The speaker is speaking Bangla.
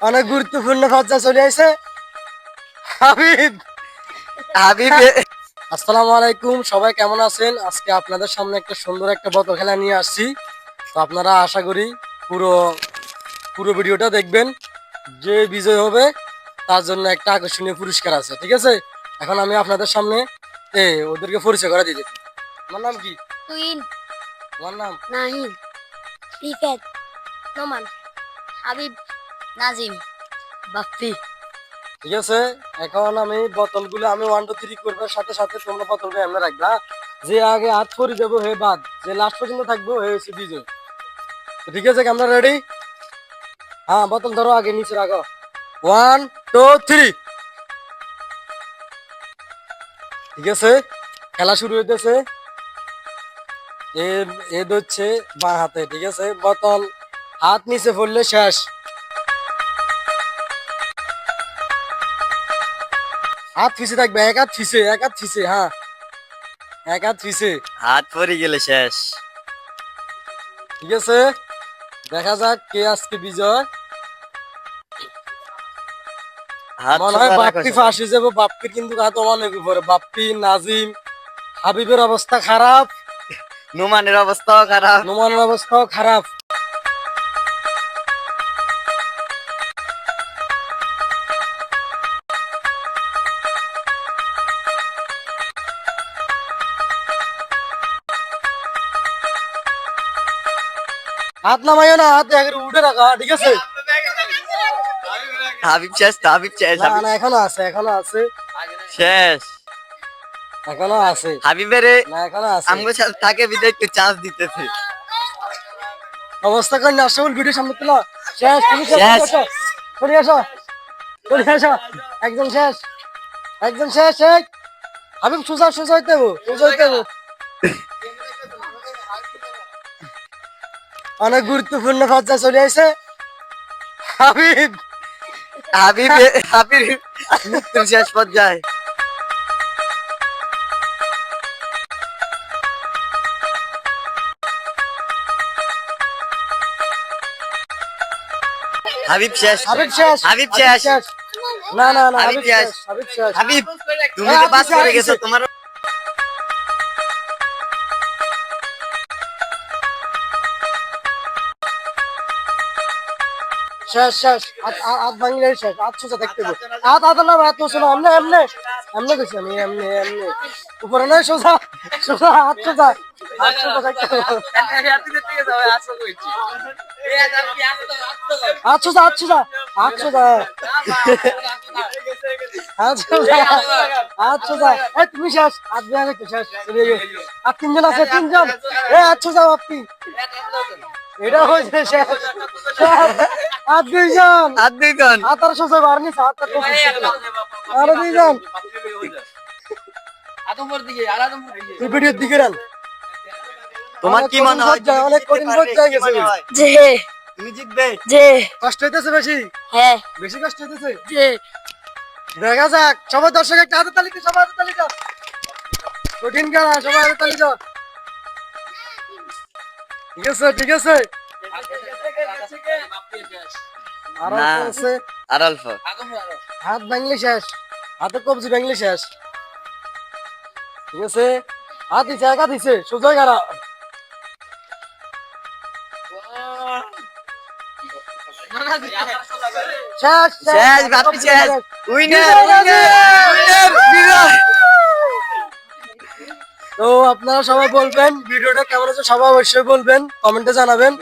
অনেক গুরুত্বপূর্ণ পর্যায়ে চলে আসে হাবিব। হাবিব আসসালামু আলাইকুম, সবাই কেমন আছেন? আজকে আপনাদের সামনে একটা সুন্দর একটা বোতল খেলা নিয়ে আসছি। তো আপনারা আশা করি পুরো পুরো ভিডিওটা দেখবেন। যে বিজয় হবে তার জন্য একটা আকর্ষণীয় পুরস্কার আছে, ঠিক আছে? এখন আমি আপনাদের সামনে ওদেরকে পরিচয় করে দিয়েছি। আমার নাম কি? তুইন, আমার নাম নাহিদ, রিফাত, নোমান, হাবিব, নাজিম, বাপ্পি। ঠিক আছে। এখন আমি বোতলগুলো আমি 1 2 3 করবার সাথে সাথে তোমরা বোতলটা এমনি রাখবা। যে আগে হাত পরি দেবো হে বাদ, যে লাস্ট পর্যন্ত থাকবো হে হচ্ছে বিজয়। তো ঠিক আছে, আমরা রেডি? হ্যাঁ, বোতল ধরো, আগে নিচে রাখো। 1 2 3। ঠিক আছে, খেলা শুরু হইতেছে। এ হচ্ছে বাঁ হাতে, ঠিক আছে? বোতল হাত নিচে পড়লে শেষ। হাত ফিসে থাকবে, এক হাত ফিসে, এক হাত ফিসে, হ্যাঁ এক হাত ফিসে। হাত পরে গেলে শেষ। ঠিক আছে, দেখা যাক কে আজকে বিজয়। হাত মনে হয় সোজা রাখো বাপ্পি সবাই। ফাঁসি যাবো, বাপ্পির কিন্তু হাত অনেক উপরে। বাপ্পি, নাজিম, হাবিবের অবস্থা খারাপ, নোমানের অবস্থাও খারাপ। নোমানের অবস্থাও খারাপ। হাত নামাইও না, হাত আগে উঠে রাখা, ঠিক আছে? হাবিব শেষ তো, হাবিব শেষ, না হাবিব না, এখনো আছে, এখনো আছে, শেষ। এখনো আছে, হাবিবের না এখনো আছে। আমগো সাথে থাকে বিদায় একটু চান্স দিতেছে। অবস্থা করেন আসল ভিডিও সামনে তোলা। শেষ, তুমি শেষ, শেষ। সরে আসো, সরে আসো। একজন শেষ, একজন শেষ। এই হাবিব সোজা সোজা হইতে হবো, সোজা হইতে হবো। অনেক গুরুত্বপূর্ণ পর্যায়ে চলে আসে হাবিব। হাবিব হাবিব মৃত্যুর শেষ পর্যায়ে। হাবিব শেষ, হাবিব শেষ, হাবিব শেষ, না না না, হাবিব হাবিব শেষ। শেষ, হাবিব শেষ। হাবিব তুমি এই তো আপনি পাস করে শেষ গেছো, দিছে। তোমার শেষ শেষ, হাত ভাঙলে শেষ। হাত সোজা থাকতে হবে, হাত হাত না, হাত সোজা, এমনে এমনে এমনে গেছি আমি, এমনে এমনে উপরে নয়, সোজা সোজা, হাত সোজা, হাত সোজা থাকতে হবে। হাত সোজা, হাত সোজা, হাত সোজা, হাত সোজা, হাত সোজা। এই তুমি শেষ, হাত ভাঙলে তো শেষ। চলে যাও। আর তিনজন আছে, তিনজন। হাত সোজা আপনি, এটা হয়েছে শেষ। আর দুইজন, হাত দুইজন। হাত আর সোজা বাড়নি, হাত আর আরো দুইজন। এই ভিডিওর দিকে রান। তোমার কি মনে হয় অনেক কঠিন পর্যায়ে গেছে। যে তুমি জিতবে? যে কষ্ট হইতেছে বেশি, হ্যাঁ বেশি কষ্ট হইতেছে। যে দেখা যাক, সবাই দর্শক একটা হাতের তালিকা, সবাই হাতের তালিকা। কঠিন খেলা, সবাই হাতের তালিকা। ঠিক আছে, ঠিক আছে। আর না। অল্প আছে, আর অল্প। হাত ভাঙলে শেষ, হাতে কবজি ভাঙলে শেষ। ঠিক আছে, হাত দিছে, একা দিছে, সোজা গাড়া। শেষ শেষ, বাপ্পি শেষ। উইনার, বিজয় উইনার, বিজয়। তো আপনারা সবাই বলবেন ভিডিওটা কেমন আছে, সবাই অবশ্যই বলবেন, কমেন্টে জানাবেন।